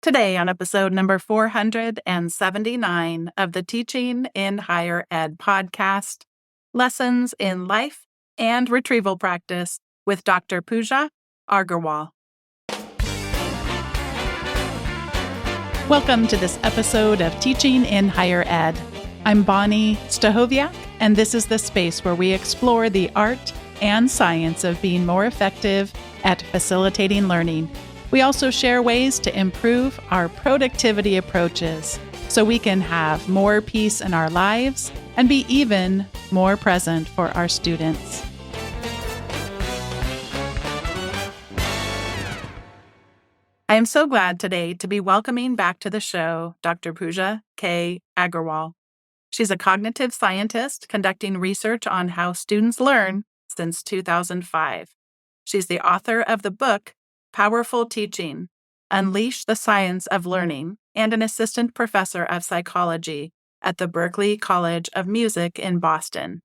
Today, on episode number 479 of the Teaching in Higher Ed podcast, Lessons in Life and Retrieval Practice with Dr. Pooja Agarwal. Welcome to this episode of Teaching in Higher Ed. I'm Bonnie Stahoviak, and this is the space where we explore the art and science of being more effective at facilitating learning. We also share ways to improve our productivity approaches so we can have more peace in our lives and be even more present for our students. I am so glad today to be welcoming back to the show Dr. Pooja K. Agarwal. She's a cognitive scientist conducting research on how students learn since 2005. She's the author of the book Powerful Teaching, Unleash the Science of Learning, and an assistant professor of psychology at the Berklee College of Music in Boston,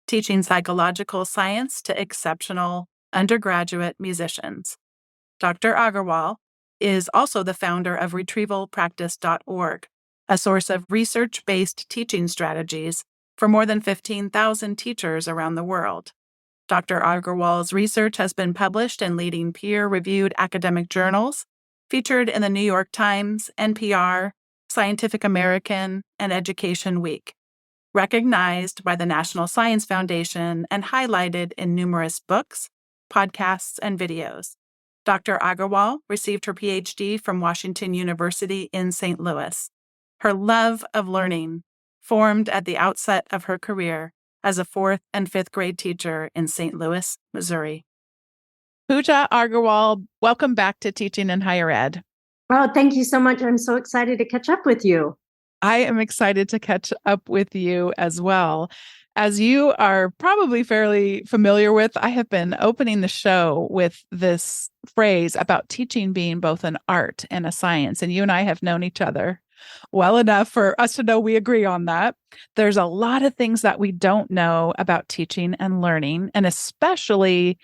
teaching psychological science to exceptional undergraduate musicians. Dr. Agarwal is also the founder of retrievalpractice.org, a source of research-based teaching strategies for more than 15,000 teachers around the world. Dr. Agarwal's research has been published in leading peer-reviewed academic journals, featured in the New York Times, NPR, Scientific American, and Education Week, recognized by the National Science Foundation and highlighted in numerous books, podcasts, and videos. Dr. Agarwal received her PhD from Washington University in St. Louis. Her love of learning formed at the outset of her career as a 4th and 5th grade teacher in St. Louis, Missouri. Pooja Agarwal, welcome back to Teaching in Higher Ed. Oh, thank you so much. I'm so excited to catch up with you. I am excited to catch up with you as well. As you are probably fairly familiar with, I have been opening the show with this phrase about teaching being both an art and a science, and you and I have known each other well enough for us to know we agree on that. There's a lot of things that we don't know about teaching and learning, and especially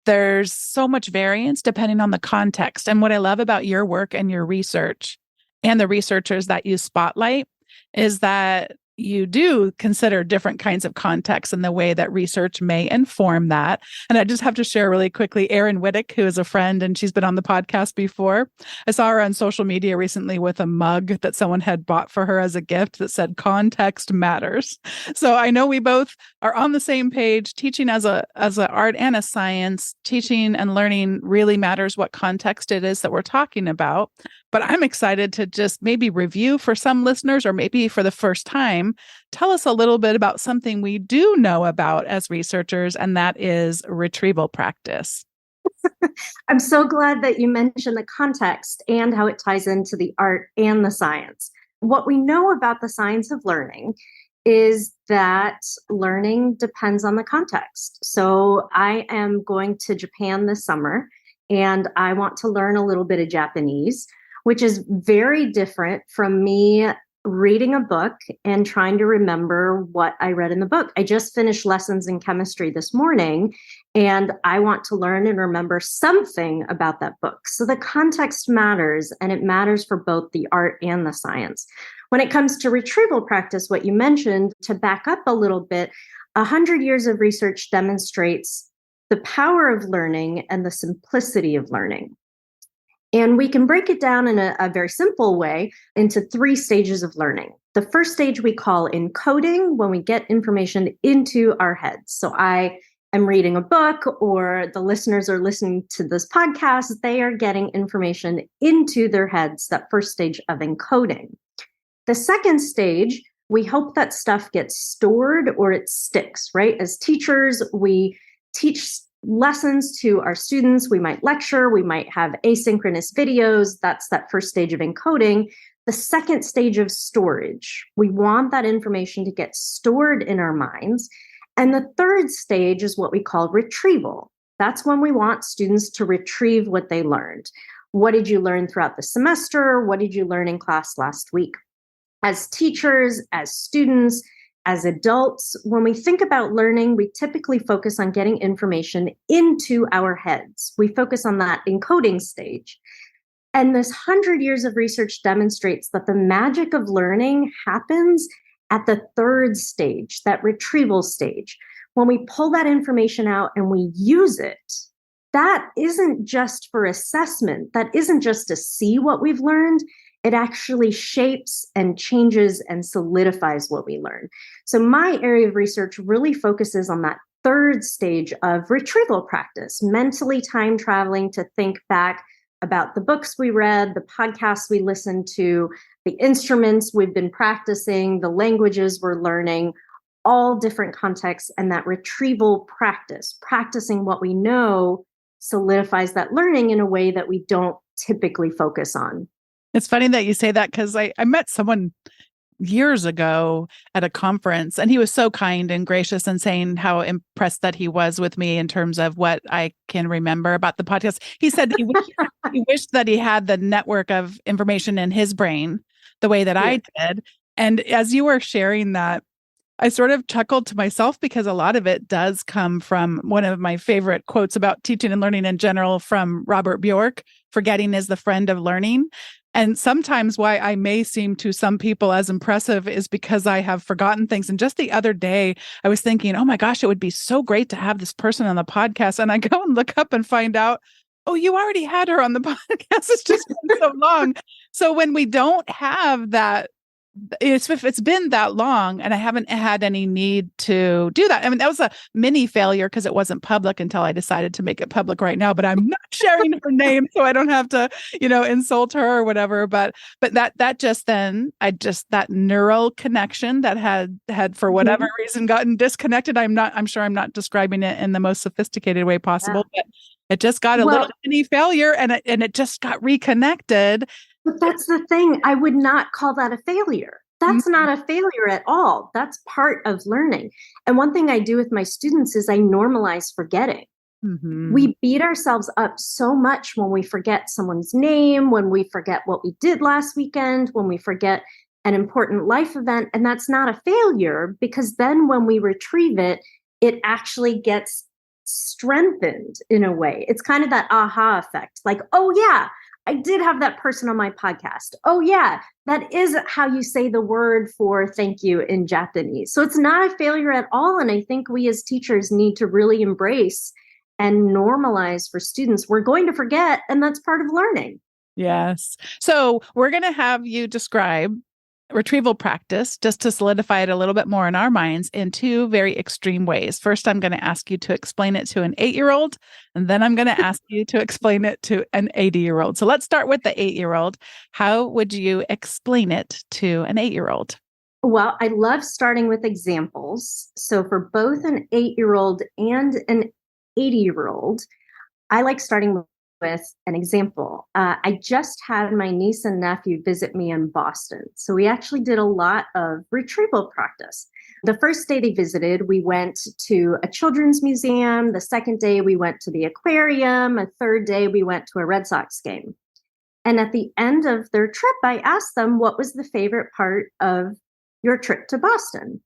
there's so much variance depending on the context. And what I love about your work and your research and the researchers that you spotlight is that you do consider different kinds of contexts and the way that research may inform that. And I just have to share really quickly, Erin Whittick, who is a friend, and she's been on the podcast before. I saw her on social media recently with a mug that someone had bought for her as a gift that said, "Context matters." So I know we both are on the same page. Teaching as an art and a science, teaching and learning really matters what context it is that we're talking about. But I'm excited to just maybe review for some listeners, or maybe for the first time, tell us a little bit about something we do know about as researchers, and that is retrieval practice. I'm so glad that you mentioned the context and how it ties into the art and the science. What we know about the science of learning is that learning depends on the context. So I am going to Japan this summer, and I want to learn a little bit of Japanese, which is very different from me reading a book and trying to remember what I read in the book. I just finished lessons in chemistry this morning, and I want to learn and remember something about that book. So the context matters, and it matters for both the art and the science. When it comes to retrieval practice, what you mentioned, to back up a little bit, 100 years of research demonstrates the power of learning and the simplicity of learning. And we can break it down in a very simple way into 3 stages of learning. The first stage we call encoding, when we get information into our heads. So I am reading a book, or the listeners are listening to this podcast, they are getting information into their heads, that first stage of encoding. The second stage, we hope that stuff gets stored or it sticks, right? As teachers, we teach lessons to our students. We might lecture, we might have asynchronous videos. That's that first stage of encoding. The second stage of storage, we want that information to get stored in our minds. And the third stage is what we call retrieval. That's when we want students to retrieve what they learned. What did you learn throughout the semester? What did you learn in class last week? As teachers, as students, as adults, when we think about learning, we typically focus on getting information into our heads. We focus on that encoding stage. And this 100 years of research demonstrates that the magic of learning happens at the third stage, that retrieval stage. When we pull that information out and we use it, that isn't just for assessment. That isn't just to see what we've learned. It actually shapes and changes and solidifies what we learn. So my area of research really focuses on that third stage of retrieval practice, mentally time traveling to think back about the books we read, the podcasts we listened to, the instruments we've been practicing, the languages we're learning, all different contexts. And that retrieval practice, practicing what we know, solidifies that learning in a way that we don't typically focus on. It's funny that you say that because I met someone years ago at a conference, and he was so kind and gracious and saying how impressed that he was with me in terms of what I can remember about the podcast. He said he wished that he had the network of information in his brain the way that I did. And as you were sharing that, I sort of chuckled to myself because a lot of it does come from one of my favorite quotes about teaching and learning in general from Robert Bjork: "Forgetting is the friend of learning." And sometimes why I may seem to some people as impressive is because I have forgotten things. And just the other day, I was thinking, oh my gosh, it would be so great to have this person on the podcast. And I go and look up and find out, oh, you already had her on the podcast. It's just been so long. So when we don't have that, if it's been that long and I haven't had any need to do that. I mean, that was a mini failure because it wasn't public until I decided to make it public right now, but I'm not sharing her name so I don't have to, insult her or whatever. But that just then that neural connection that had for whatever reason gotten disconnected. I'm sure I'm not describing it in the most sophisticated way possible, but it just got a little mini failure and it just got reconnected. But that's the thing. I would not call that a failure. That's not a failure at all. That's part of learning. And one thing I do with my students is I normalize forgetting. We beat ourselves up so much when we forget someone's name, when we forget what we did last weekend, when we forget an important life event. And that's not a failure, because then when we retrieve it, it actually gets strengthened in a way. It's kind of that aha effect. Like, oh yeah, I did have that person on my podcast. Oh yeah, that is how you say the word for thank you in Japanese. So it's not a failure at all. And I think we as teachers need to really embrace and normalize for students. We're going to forget, and that's part of learning. Yes. So we're going to have you describe retrieval practice, just to solidify it a little bit more in our minds, in two very extreme ways. First, I'm going to ask you to explain it to an 8-year-old, and then I'm going to ask you to explain it to an 80-year-old. So let's start with the 8-year-old. How would you explain it to an 8-year-old? Well, I love starting with examples. So for both an 8-year-old and an 80-year-old, I like starting with an example. I just had my niece and nephew visit me in Boston. So we actually did a lot of retrieval practice. The first day they visited, we went to a children's museum. The second day, we went to the aquarium. A third day, we went to a Red Sox game. And at the end of their trip, I asked them, what was the favorite part of your trip to Boston?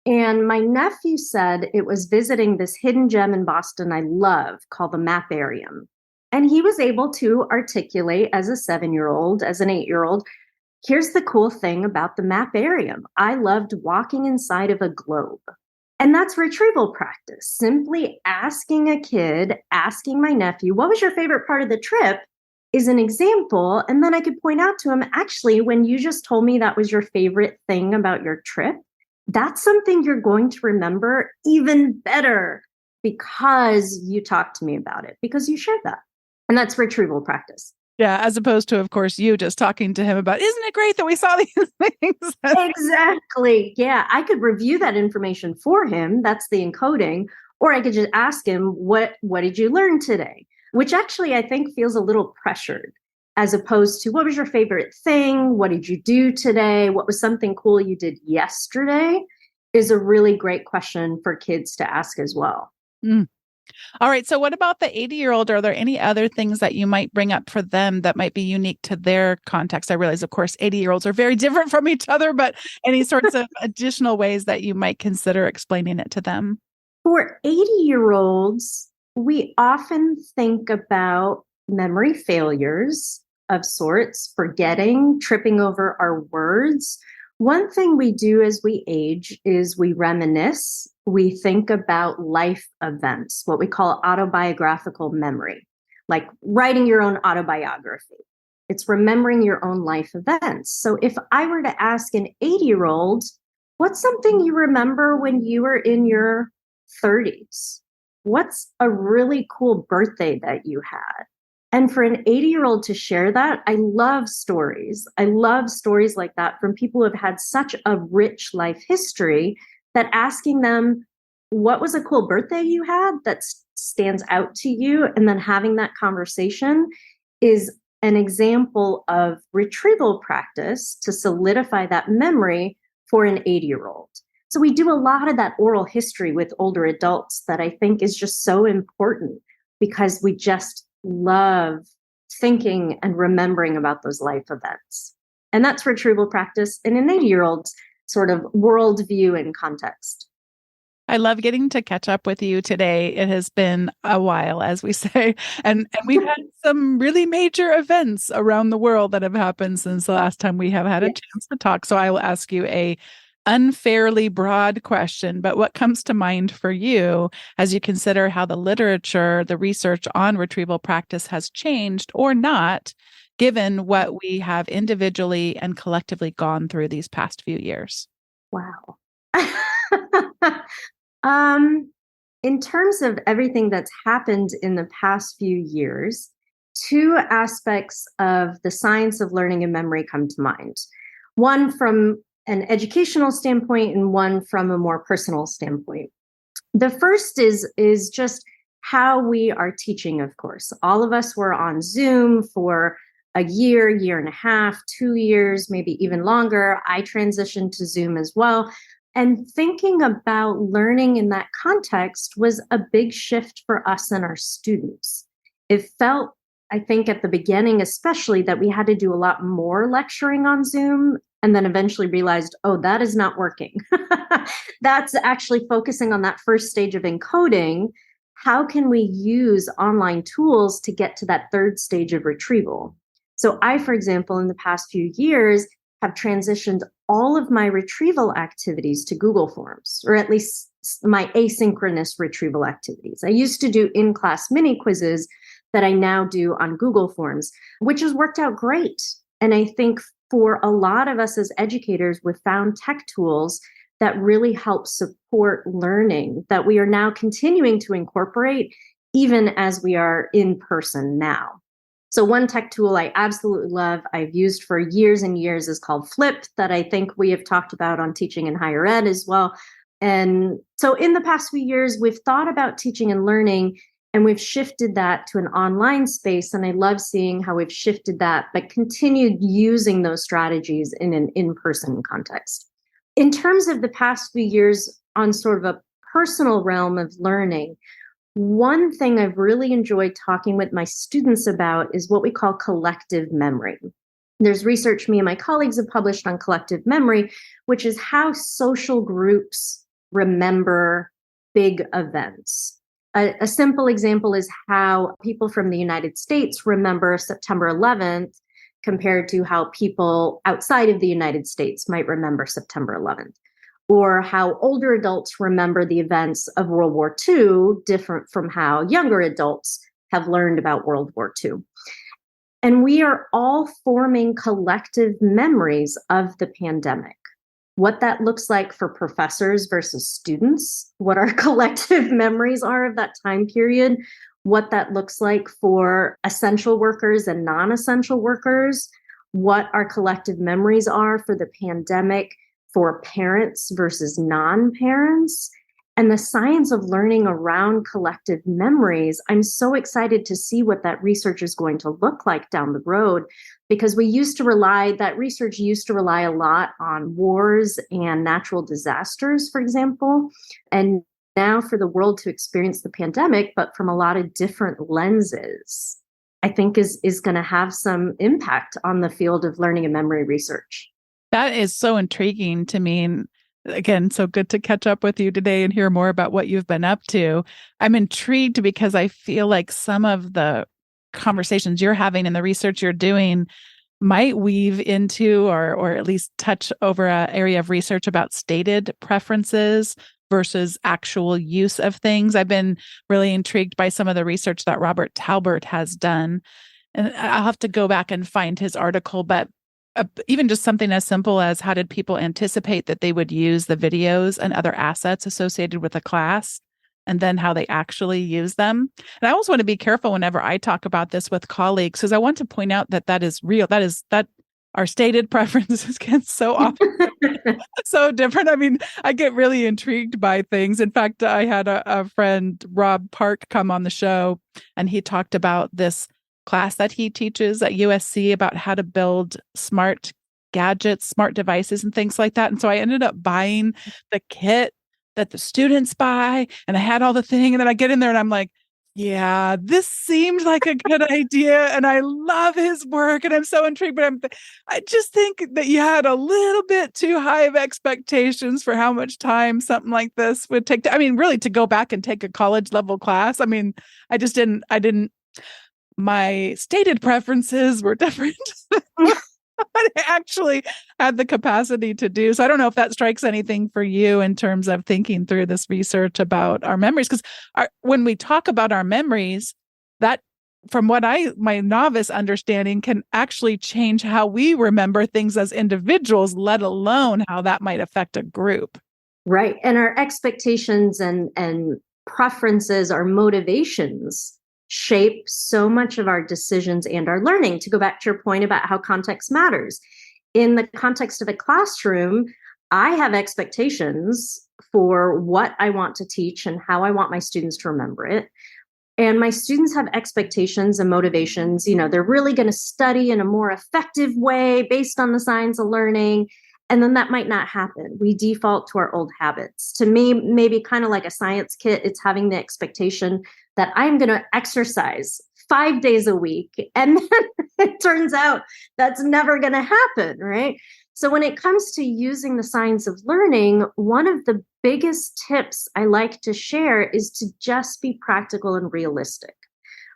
And my nephew said it was visiting this hidden gem in Boston I love called the Maparium. And he was able to articulate as a 7-year-old, as an 8-year-old, here's the cool thing about the Maparium. I loved walking inside of a globe. And that's retrieval practice. Simply asking a kid, asking my nephew, what was your favorite part of the trip, is an example. And then I could point out to him, actually, when you just told me that was your favorite thing about your trip, that's something you're going to remember even better because you talked to me about it, because you shared that. And that's retrieval practice. Yeah, as opposed to, of course, you just talking to him about, isn't it great that we saw these things? Exactly. Yeah, I could review that information for him. That's the encoding. Or I could just ask him, what did you learn today? Which actually I think feels a little pressured, as opposed to, what was your favorite thing? What did you do today? What was something cool you did yesterday? Is a really great question for kids to ask as well. All right. So what about the 80-year-old? Are there any other things that you might bring up for them that might be unique to their context? I realize, of course, 80-year-olds are very different from each other, but any sorts of additional ways that you might consider explaining it to them? For 80-year-olds, we often think about memory failures of sorts, forgetting, tripping over our words. One thing we do as we age is we reminisce, we think about life events, what we call autobiographical memory, like writing your own autobiography. It's remembering your own life events. So if I were to ask an 80-year-old, what's something you remember when you were in your 30s? What's a really cool birthday that you had? And for an 80-year-old to share that, I love stories. I love stories like that from people who have had such a rich life history that asking them, what was a cool birthday you had that stands out to you? And then having that conversation is an example of retrieval practice to solidify that memory for an 80-year-old. So we do a lot of that oral history with older adults that I think is just so important because we just love thinking and remembering about those life events. And that's retrieval practice in an 80-year-old's sort of worldview and context. I love getting to catch up with you today. It has been a while, as we say, and we've had some really major events around the world that have happened since the last time we have had a chance to talk. So I will ask you a unfairly broad question, but what comes to mind for you as you consider how the literature, the research on retrieval practice has changed or not, given what we have individually and collectively gone through these past few years? Wow. In terms of everything that's happened in the past few years, two aspects of the science of learning and memory come to mind. One from an educational standpoint and one from a more personal standpoint. The first is just how we are teaching, of course. All of us were on Zoom for a year and a half, 2 years, maybe even longer. I transitioned to Zoom as well. And thinking about learning in that context was a big shift for us and our students. It felt, I think, at the beginning, especially, that we had to do a lot more lecturing on Zoom and then eventually realized, oh, that is not working. That's actually focusing on that first stage of encoding. How can we use online tools to get to that third stage of retrieval? So I, for example, in the past few years, have transitioned all of my retrieval activities to Google Forms, or at least my asynchronous retrieval activities. I used to do in-class mini quizzes that I now do on Google Forms, which has worked out great. And I think for a lot of us as educators, we've found tech tools that really help support learning that we are now continuing to incorporate even as we are in person now. So one tech tool I absolutely love, I've used for years and years, is called Flip, that I think we have talked about on Teaching in Higher Ed as well. And so in the past few years, we've thought about teaching and learning, and we've shifted that to an online space. And I love seeing how we've shifted that, but continued using those strategies in an in-person context. In terms of the past few years on sort of a personal realm of learning, one thing I've really enjoyed talking with my students about is what we call collective memory. There's research me and my colleagues have published on collective memory, which is how social groups remember big events. A simple example is how people from the United States remember September 11th compared to how people outside of the United States might remember September 11th. Or how older adults remember the events of World War II, different from how younger adults have learned about World War II. And we are all forming collective memories of the pandemic. What that looks like for professors versus students, what our collective memories are of that time period, what that looks like for essential workers and non-essential workers, what our collective memories are for the pandemic for parents versus non-parents, and the science of learning around collective memories. I'm so excited to see what that research is going to look like down the road, because that research used to rely a lot on wars and natural disasters, for example. And now for the world to experience the pandemic, but from a lot of different lenses, I think is going to have some impact on the field of learning and memory research. That is so intriguing to me. And again, so good to catch up with you today and hear more about what you've been up to. I'm intrigued because I feel like some of the conversations you're having and the research you're doing might weave into or at least touch over an area of research about stated preferences versus actual use of things. I've been really intrigued by some of the research that Robert Talbert has done. And I'll have to go back and find his article, but even just something as simple as how did people anticipate that they would use the videos and other assets associated with a class, and then how they actually use them. And I always want to be careful whenever I talk about this with colleagues, because I want to point out that that is real. That our stated preferences can so often so different. I mean, I get really intrigued by things. In fact, I had a friend, Rob Park, come on the show, and he talked about this class that he teaches at USC about how to build smart gadgets, smart devices, and things like that. And so I ended up buying the kit that the students buy, and I had all the thing. And then I get in there and I'm like, yeah, this seemed like a good idea. And I love his work and I'm so intrigued, but I just think that you had a little bit too high of expectations for how much time something like this would take. I mean, really to go back and take a college level class. I mean, I didn't, my stated preferences were different. I actually had the capacity to do. So I don't know if that strikes anything for you in terms of thinking through this research about our memories. Because when we talk about our memories, that from what my novice understanding can actually change how we remember things as individuals, let alone how that might affect a group. Right. And our expectations and preferences, our motivations shape so much of our decisions and our learning. To go back to your point about how context matters. In the context of a classroom, I have expectations for what I want to teach and how I want my students to remember it. And my students have expectations and motivations. You know, they're really going to study in a more effective way based on the science of learning. And then that might not happen. We default to our old habits. To me, maybe kind of like a science kit, it's having the expectation that I'm going to exercise 5 days a week. And then it turns out that's never going to happen, right? So when it comes to using the science of learning, one of the biggest tips I like to share is to just be practical and realistic.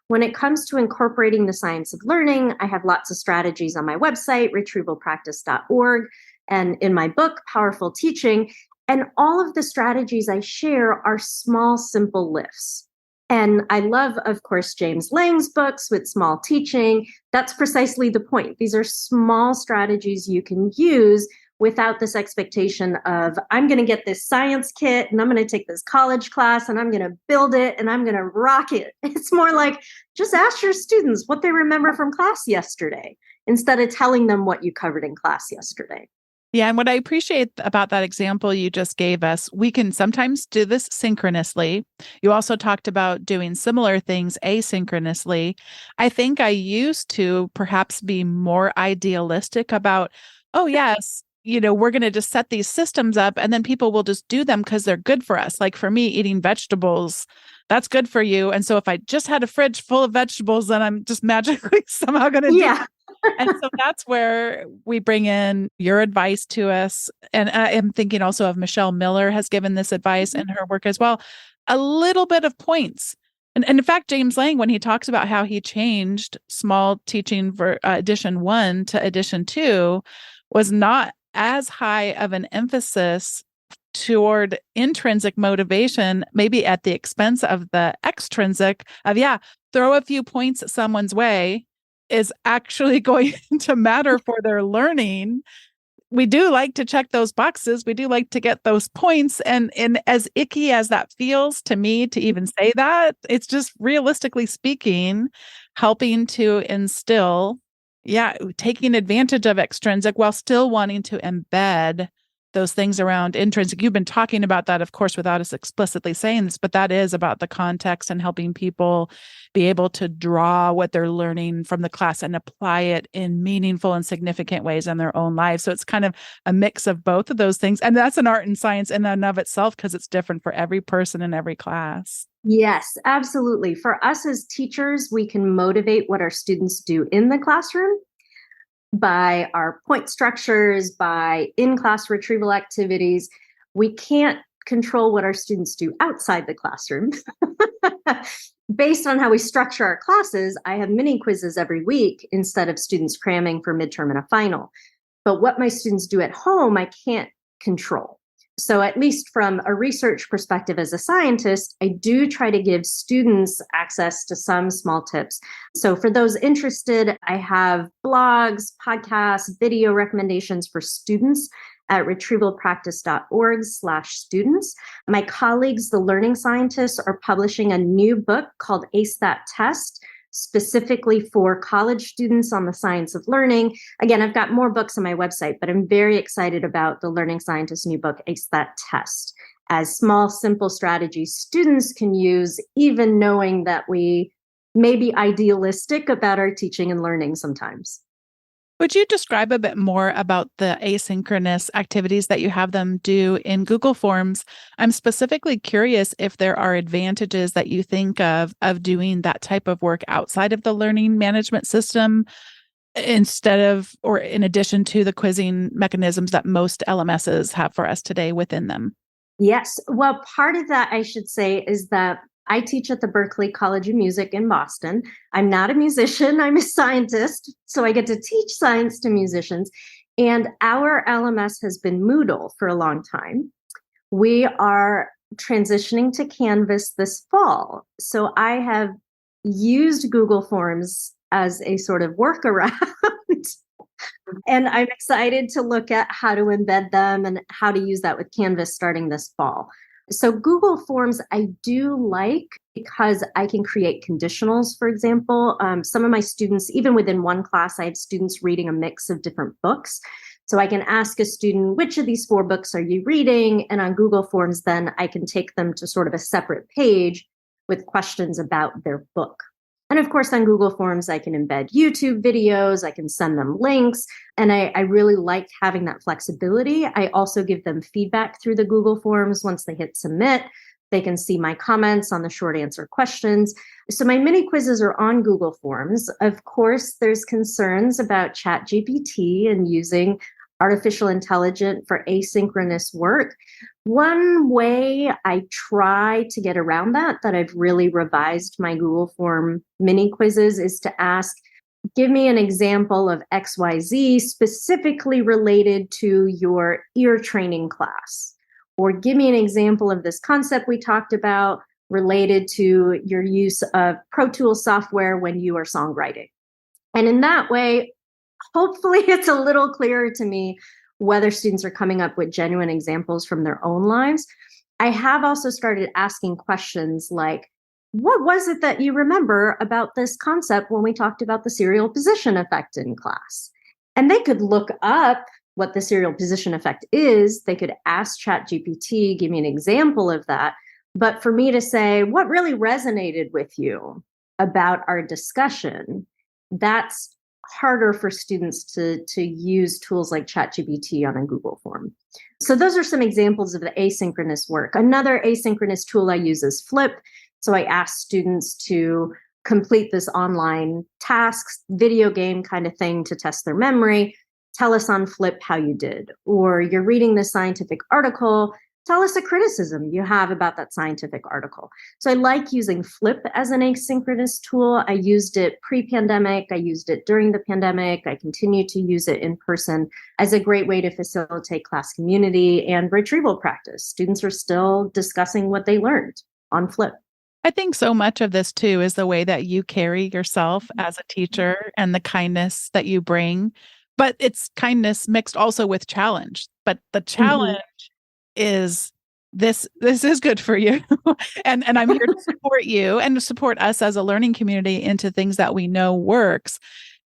When it comes to incorporating the science of learning, I have lots of strategies on my website, retrievalpractice.org, and in my book, Powerful Teaching. And all of the strategies I share are small, simple lifts. And I love, of course, James Lang's books with small teaching. That's precisely the point. These are small strategies you can use without this expectation of, I'm going to get this science kit and I'm going to take this college class and I'm going to build it and I'm going to rock it. It's more like, just ask your students what they remember from class yesterday instead of telling them what you covered in class yesterday. Yeah. And what I appreciate about that example you just gave us, we can sometimes do this synchronously. You also talked about doing similar things asynchronously. I think I used to perhaps be more idealistic about, oh, yes, we're going to just set these systems up and then people will just do them because they're good for us. Like for me, eating vegetables, that's good for you. And so if I just had a fridge full of vegetables, then I'm just magically somehow going to do it. And so that's where we bring in your advice to us. And I am thinking also of Michelle Miller has given this advice in her work as well. A little bit of points. And in fact, James Lang, when he talks about how he changed small teaching for edition 1 to edition 2, was not as high of an emphasis toward intrinsic motivation, maybe at the expense of the extrinsic of, throw a few points someone's way is actually going to matter for their learning. We do like to check those boxes. We do like to get those points. And as icky as that feels to me to even say that, it's just realistically speaking, helping to instill, taking advantage of extrinsic while still wanting to embed those things around intrinsic. You've been talking about that, of course, without us explicitly saying this, but that is about the context and helping people be able to draw what they're learning from the class and apply it in meaningful and significant ways in their own lives. So it's kind of a mix of both of those things. And that's an art and science in and of itself because it's different for every person in every class. Yes, absolutely. For us as teachers, we can motivate what our students do in the classroom by our point structures, by in-class retrieval activities. We can't control what our students do outside the classroom. Based on how we structure our classes, I have mini quizzes every week instead of students cramming for midterm and a final. But what my students do at home, I can't control. So, at least from a research perspective as a scientist, I do try to give students access to some small tips. So, for those interested, I have blogs, podcasts, video recommendations for students at retrievalpractice.org/students. My colleagues, the learning scientists, are publishing a new book called Ace That Test, specifically for college students on the science of learning. Again, I've got more books on my website, but I'm very excited about the learning scientist's new book, Ace That Test, as small, simple strategies students can use, even knowing that we may be idealistic about our teaching and learning sometimes. Would you describe a bit more about the asynchronous activities that you have them do in Google Forms? I'm specifically curious if there are advantages that you think of doing that type of work outside of the learning management system instead of or in addition to the quizzing mechanisms that most LMSs have for us today within them. Yes. Well, part of that, I should say, is that I teach at the Berklee College of Music in Boston. I'm not a musician, I'm a scientist. So I get to teach science to musicians. And our LMS has been Moodle for a long time. We are transitioning to Canvas this fall. So I have used Google Forms as a sort of workaround. And I'm excited to look at how to embed them and how to use that with Canvas starting this fall. So Google Forms, I do like because I can create conditionals, for example. Some of my students, even within one class, I have students reading a mix of different books. So I can ask a student, which of these 4 books are you reading? And on Google Forms, then I can take them to sort of a separate page with questions about their book. And of course, on Google Forms, I can embed YouTube videos, I can send them links, and I really like having that flexibility. I also give them feedback through the Google Forms. Once they hit submit, they can see my comments on the short answer questions. So my mini quizzes are on Google Forms. Of course, there's concerns about ChatGPT and using artificial intelligence for asynchronous work. One way I try to get around that I've really revised my Google Form mini quizzes, is to ask, give me an example of XYZ specifically related to your ear training class, or give me an example of this concept we talked about related to your use of Pro Tools software when you are songwriting. And in that way, hopefully it's a little clearer to me whether students are coming up with genuine examples from their own lives. I have also started asking questions like, what was it that you remember about this concept when we talked about the serial position effect in class? And they could look up what the serial position effect is. They could ask ChatGPT, give me an example of that. But for me to say, what really resonated with you about our discussion, that's harder for students to use tools like ChatGPT on a Google form. So those are some examples of the asynchronous work. Another asynchronous tool I use is Flip. So I ask students to complete this online tasks, video game kind of thing to test their memory. Tell us on Flip how you did. Or you're reading this scientific article, tell us a criticism you have about that scientific article. So I like using Flip as an asynchronous tool. I used it pre-pandemic. I used it during the pandemic. I continue to use it in person as a great way to facilitate class community and retrieval practice. Students are still discussing what they learned on Flip. I think so much of this too is the way that you carry yourself as a teacher and the kindness that you bring, but it's kindness mixed also with challenge. But the challenge is this is good for you. and I'm here to support you and support us as a learning community into things that we know works.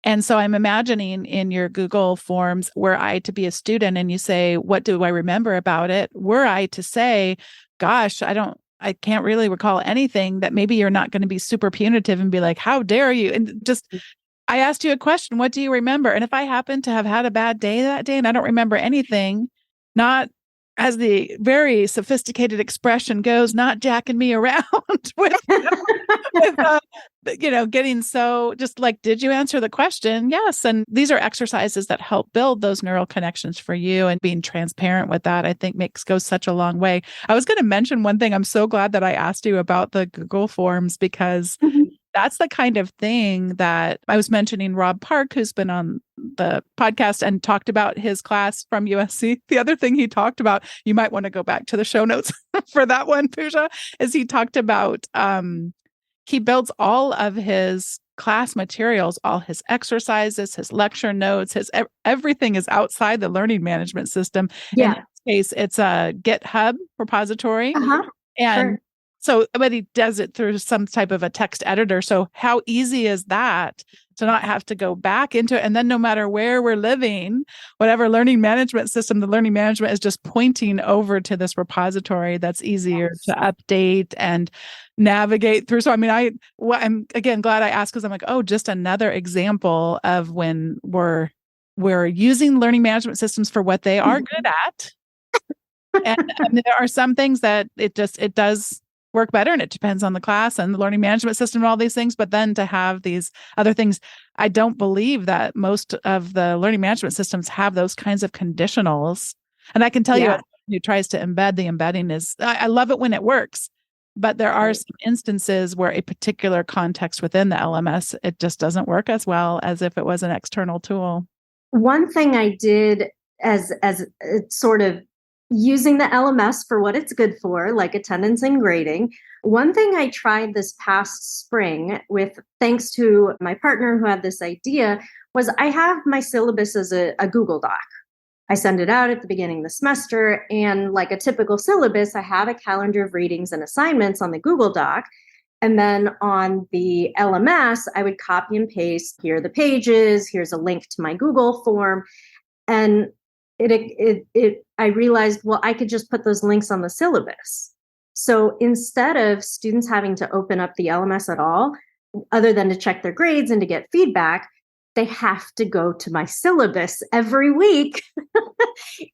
And so I'm imagining in your Google Forms, were I to be a student and you say, what do I remember about it? Were I to say, gosh, I can't really recall anything, that maybe you're not going to be super punitive and be like, how dare you? And just, I asked you a question, what do you remember? And if I happen to have had a bad day that day and I don't remember anything, not as the very sophisticated expression goes, not jacking me around with, with getting so just like, did you answer the question? Yes. And these are exercises that help build those neural connections for you, and being transparent with that, I think goes such a long way. I was going to mention one thing. I'm so glad that I asked you about the Google Forms, because that's the kind of thing that I was mentioning. Rob Park, who's been on the podcast and talked about his class from USC. The other thing he talked about, you might want to go back to the show notes for that one, Pooja, is he talked about he builds all of his class materials, all his exercises, his lecture notes, everything is outside the learning management system. Yeah. In this case, it's a GitHub repository. And Sure. so, but he does it through some type of a text editor. So how easy is that to not have to go back into it? And then no matter where we're living, whatever learning management system, the learning management is just pointing over to this repository that's easier to update and navigate through. So, I mean, I'm again glad I asked, because I'm like, oh, just another example of when we're using learning management systems for what they are good at. And there are some things that it does work better, and it depends on the class and the learning management system and all these things. But then to have these other things, I don't believe that most of the learning management systems have those kinds of conditionals. And I can tell you, who tries to embed, the embedding is, I love it when it works, but there are some instances where a particular context within the LMS, it just doesn't work as well as if it was an external tool. One thing I did as sort of using the LMS for what it's good for, like attendance and grading. One thing I tried this past spring with, thanks to my partner who had this idea, was I have my syllabus as a Google Doc. I send it out at the beginning of the semester, and like a typical syllabus, I have a calendar of readings and assignments on the Google Doc. And then on the LMS, I would copy and paste, here are the pages, here's a link to my Google form. And I realized, well, I could just put those links on the syllabus. So instead of students having to open up the LMS at all, other than to check their grades and to get feedback, they have to go to my syllabus every week.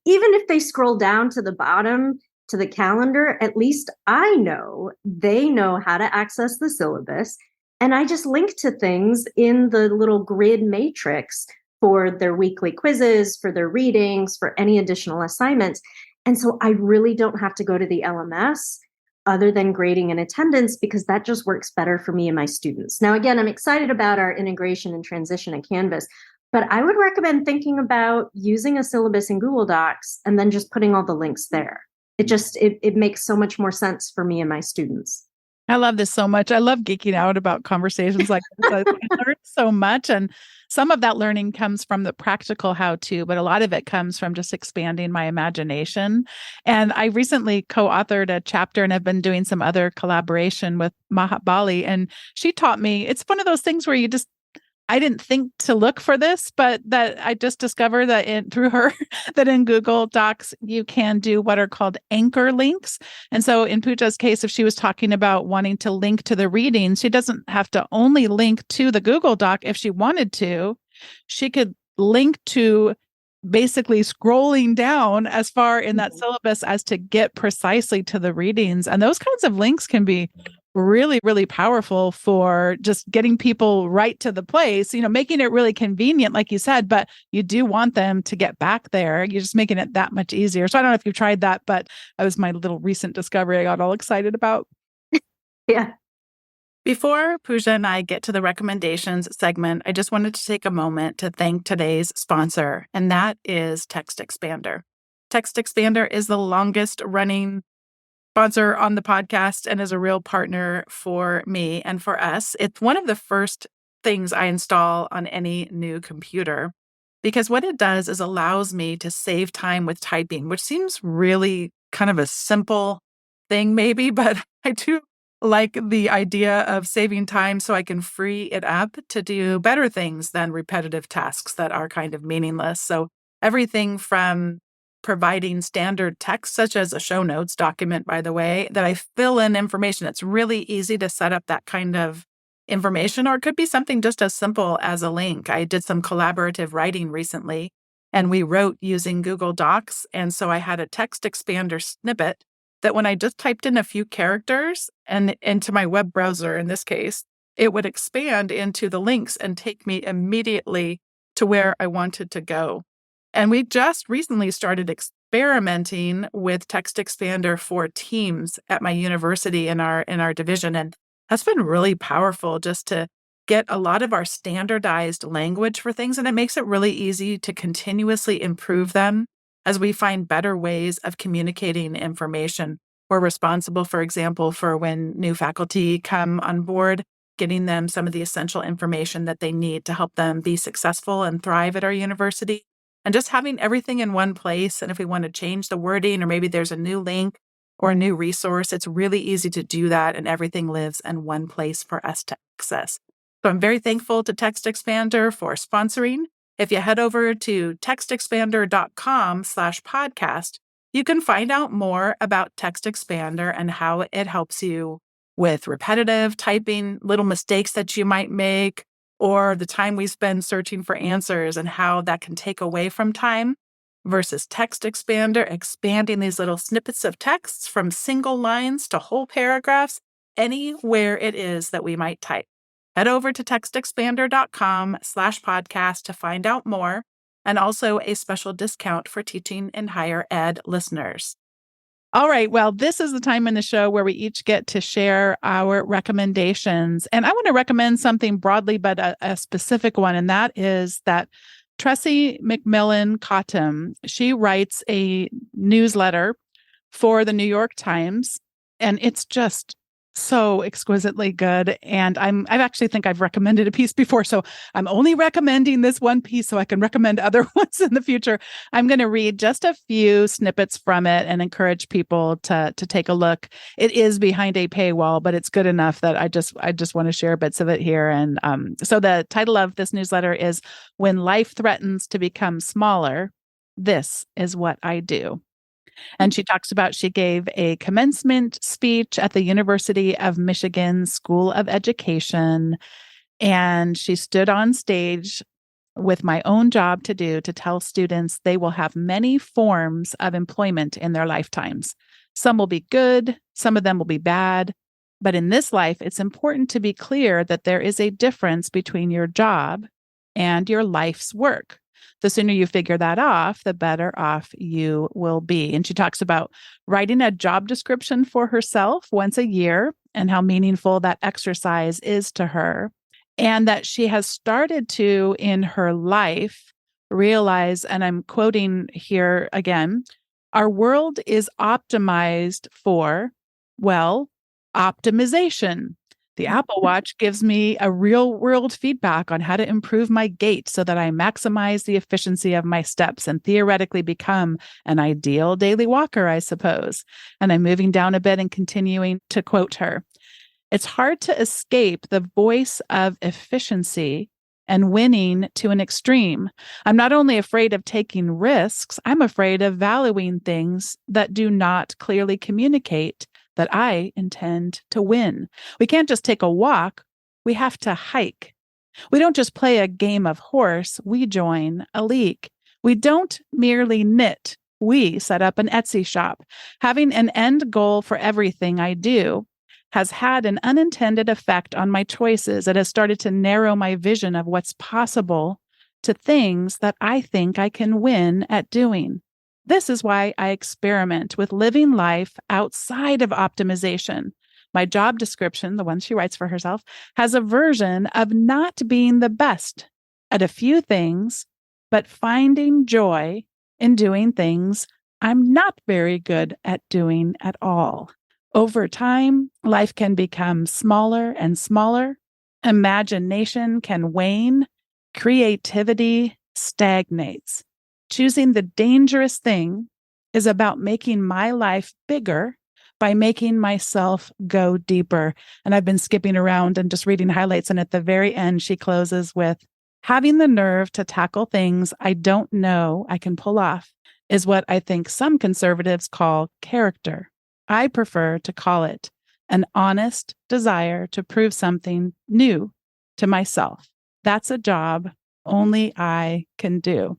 Even if they scroll down to the bottom to the calendar, at least I know they know how to access the syllabus. And I just link to things in the little grid matrix for their weekly quizzes, for their readings, for any additional assignments. And so I really don't have to go to the LMS other than grading and attendance, because that just works better for me and my students. Now, again, I'm excited about our integration and transition in Canvas, but I would recommend thinking about using a syllabus in Google Docs and then just putting all the links there. It makes so much more sense for me and my students. I love this so much. I love geeking out about conversations like this. I learned so much. And some of that learning comes from the practical how-to, but a lot of it comes from just expanding my imagination. And I recently co-authored a chapter, and I've been doing some other collaboration with Mahat Bali. And she taught me, it's one of those things where I didn't think to look for this, but that I just discovered that through her, that in Google Docs, you can do what are called anchor links. And so in Pooja's case, if she was talking about wanting to link to the readings, she doesn't have to only link to the Google Doc. If she wanted to, she could link to basically scrolling down as far in that syllabus as to get precisely to the readings. And those kinds of links can be really, really powerful for just getting people right to the place, making it really convenient, like you said, but you do want them to get back there. You're just making it that much easier. So I don't know if you've tried that, but that was my little recent discovery I got all excited about. Yeah. Before Pooja and I get to the recommendations segment, I just wanted to take a moment to thank today's sponsor, and that is Text Expander. Text Expander is the longest running sponsor on the podcast and is a real partner for me and for us. It's one of the first things I install on any new computer, because what it does is allows me to save time with typing, which seems really kind of a simple thing maybe, but I do like the idea of saving time so I can free it up to do better things than repetitive tasks that are kind of meaningless. So everything from providing standard text, such as a show notes document, by the way, that I fill in information. It's really easy to set up that kind of information, or it could be something just as simple as a link. I did some collaborative writing recently, and we wrote using Google Docs. And so I had a text expander snippet that when I just typed in a few characters and into my web browser, in this case, it would expand into the links and take me immediately to where I wanted to go. And we just recently started experimenting with text expander for teams at my university in our division. And that's been really powerful just to get a lot of our standardized language for things. And it makes it really easy to continuously improve them as we find better ways of communicating information. We're responsible, for example, for when new faculty come on board, getting them some of the essential information that they need to help them be successful and thrive at our university. And just having everything in one place. And if we want to change the wording, or maybe there's a new link or a new resource, it's really easy to do that. And everything lives in one place for us to access. So I'm very thankful to Text Expander for sponsoring. If you head over to textexpander.com/podcast, you can find out more about Text Expander and how it helps you with repetitive typing, little mistakes that you might make, or the time we spend searching for answers and how that can take away from time, versus Text Expander expanding these little snippets of texts from single lines to whole paragraphs anywhere it is that we might type. Head over to textexpander.com/podcast to find out more, and also a special discount for teaching in higher ed listeners. All right. Well, this is the time in the show where we each get to share our recommendations. And I want to recommend something broadly, but a specific one. And that is that Tressie McMillan Cottom, she writes a newsletter for the New York Times, and it's just so exquisitely good. And I actually think I've recommended a piece before, so I'm only recommending this one piece so I can recommend other ones in the future. I'm going to read just a few snippets from it and encourage people to take a look. It is behind a paywall, but it's good enough that I just want to share bits of it here. And so the title of this newsletter is "When Life Threatens to Become Smaller, This is What I Do." And she talks about she gave a commencement speech at the University of Michigan School of Education, and she stood on stage with my own job to do to tell students they will have many forms of employment in their lifetimes. Some will be good, some of them will be bad. But in this life, it's important to be clear that there is a difference between your job and your life's work. The sooner you figure that off, the better off you will be. And she talks about writing a job description for herself once a year and how meaningful that exercise is to her. And that she has started to, in her life, realize, and I'm quoting here again, our world is optimized for, well, optimization. The Apple Watch gives me a real world feedback on how to improve my gait so that I maximize the efficiency of my steps and theoretically become an ideal daily walker, I suppose. And I'm moving down a bit and continuing to quote her. It's hard to escape the voice of efficiency and winning to an extreme. I'm not only afraid of taking risks, I'm afraid of valuing things that do not clearly communicate that I intend to win. We can't just take a walk, we have to hike. We don't just play a game of horse, we join a league. We don't merely knit, we set up an Etsy shop. Having an end goal for everything I do has had an unintended effect on my choices. It has started to narrow my vision of what's possible to things that I think I can win at doing. This is why I experiment with living life outside of optimization. My job description, the one she writes for herself, has a version of not being the best at a few things, but finding joy in doing things I'm not very good at doing at all. Over time, life can become smaller and smaller. Imagination can wane. Creativity stagnates. Choosing the dangerous thing is about making my life bigger by making myself go deeper. And I've been skipping around and just reading highlights. And at the very end, she closes with, having the nerve to tackle things I don't know I can pull off is what I think some conservatives call character. I prefer to call it an honest desire to prove something new to myself. That's a job only I can do.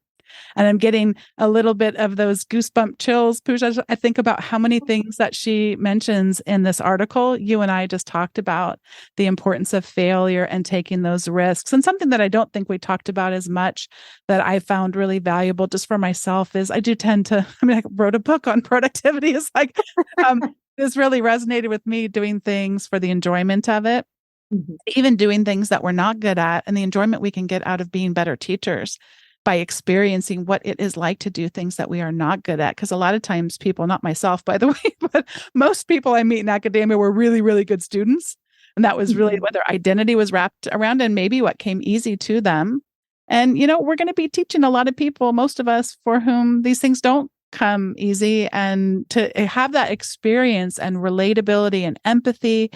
And I'm getting a little bit of those goosebump chills, Pooja. I think about how many things that she mentions in this article. You and I just talked about the importance of failure and taking those risks. And something that I don't think we talked about as much that I found really valuable just for myself is I do tend to, I wrote a book on productivity. It's like, this really resonated with me, doing things for the enjoyment of it, even doing things that we're not good at, and the enjoyment we can get out of being better teachers by experiencing what it is like to do things that we are not good at. Because a lot of times people, not myself, by the way, but most people I meet in academia were really, really good students. And that was really what their identity was wrapped around and maybe what came easy to them. And, we're going to be teaching a lot of people, most of us, for whom these things don't come easy, and to have that experience and relatability and empathy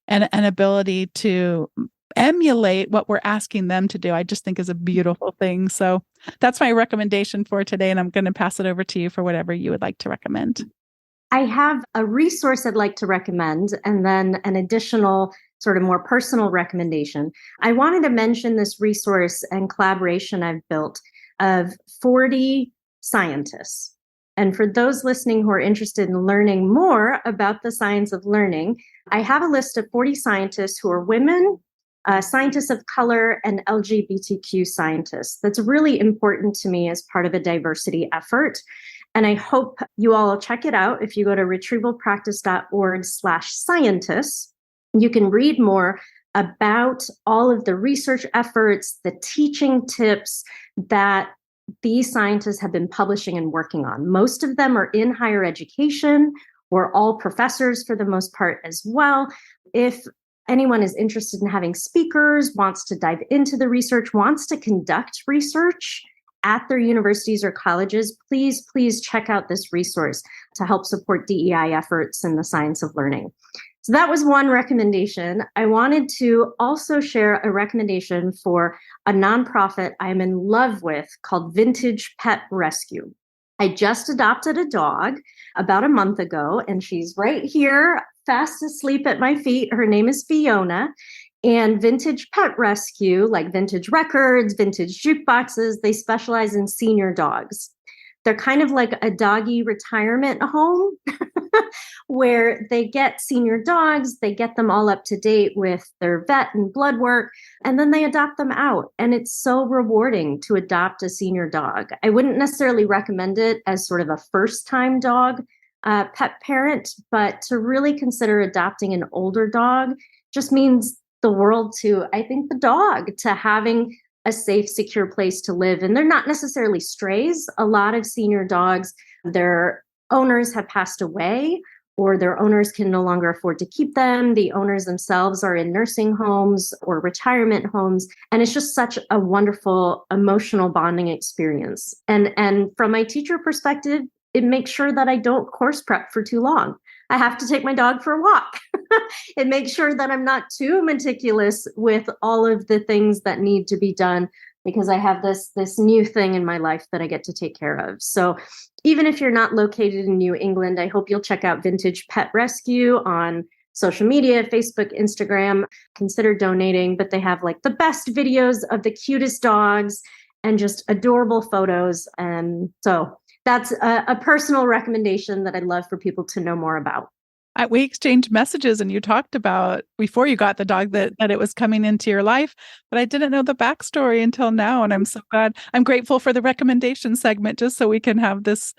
and an ability to emulate what we're asking them to do, I just think is a beautiful thing. So that's my recommendation for today. And I'm going to pass it over to you for whatever you would like to recommend. I have a resource I'd like to recommend, and then an additional sort of more personal recommendation. I wanted to mention this resource and collaboration I've built of 40 scientists. And for those listening who are interested in learning more about the science of learning, I have a list of 40 scientists who are women, scientists of color, and LGBTQ scientists. That's really important to me as part of a diversity effort. And I hope you all will check it out. If you go to retrievalpractice.org/scientists, you can read more about all of the research efforts, the teaching tips that these scientists have been publishing and working on. Most of them are in higher education. We're all professors for the most part as well. If anyone is interested in having speakers, wants to dive into the research, wants to conduct research at their universities or colleges, please check out this resource to help support DEI efforts in the science of learning. So that was one recommendation. I wanted to also share a recommendation for a nonprofit I'm in love with called Vintage Pet Rescue. I just adopted a dog about a month ago, and she's right here, fast asleep at my feet. Her name is Fiona. And Vintage Pet Rescue, like vintage records, vintage jukeboxes, they specialize in senior dogs. They're kind of like a doggy retirement home where they get senior dogs, they get them all up to date with their vet and blood work, and then they adopt them out. And it's so rewarding to adopt a senior dog. I wouldn't necessarily recommend it as sort of a first-time dog pet parent, but to really consider adopting an older dog just means the world to, I think, the dog, to having a safe, secure place to live. And they're not necessarily strays. A lot of senior dogs, their owners have passed away, or their owners can no longer afford to keep them. The owners themselves are in nursing homes or retirement homes. And it's just such a wonderful emotional bonding experience. And from my teacher perspective, it makes sure that I don't course prep for too long. I have to take my dog for a walk. It makes sure that I'm not too meticulous with all of the things that need to be done, because I have this new thing in my life that I get to take care of. So even if you're not located in New England, I hope you'll check out Vintage Pet Rescue on social media, Facebook, Instagram. Consider donating, but they have like the best videos of the cutest dogs and just adorable photos. And so that's a personal recommendation that I'd love for people to know more about. We exchanged messages, and you talked about before you got the dog that it was coming into your life, but I didn't know the backstory until now. And I'm so glad. I'm grateful for the recommendation segment, just so we can have this,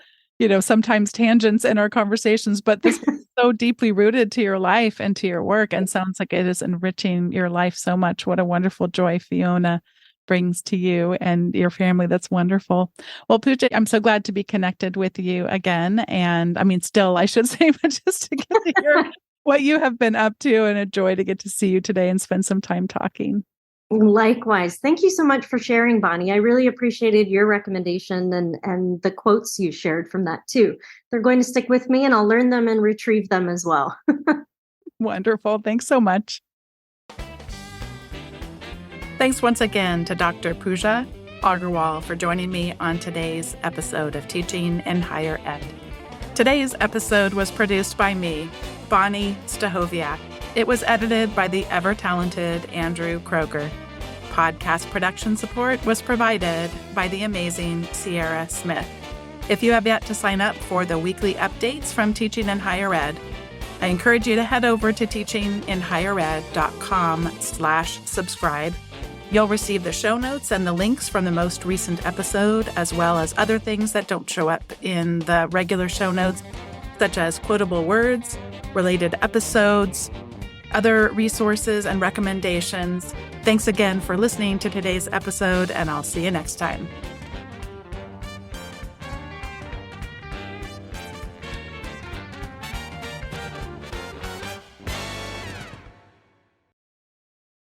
sometimes tangents in our conversations, but this is so deeply rooted to your life and to your work, and sounds like it is enriching your life so much. What a wonderful joy Fiona brings to you and your family. That's wonderful. Well, Pooja, I'm so glad to be connected with you again. And still, I should say, but just to get to hear what you have been up to, and a joy to get to see you today and spend some time talking. Likewise. Thank you so much for sharing, Bonnie. I really appreciated your recommendation and the quotes you shared from that too. They're going to stick with me, and I'll learn them and retrieve them as well. Wonderful. Thanks so much. Thanks once again to Dr. Pooja Agarwal for joining me on today's episode of Teaching in Higher Ed. Today's episode was produced by me, Bonnie Stahoviak. It was edited by the ever-talented Andrew Kroger. Podcast production support was provided by the amazing Sierra Smith. If you have yet to sign up for the weekly updates from Teaching in Higher Ed, I encourage you to head over to teachinginhighered.com/subscribe. You'll receive the show notes and the links from the most recent episode, as well as other things that don't show up in the regular show notes, such as quotable words, related episodes, other resources and recommendations. Thanks again for listening to today's episode, and I'll see you next time.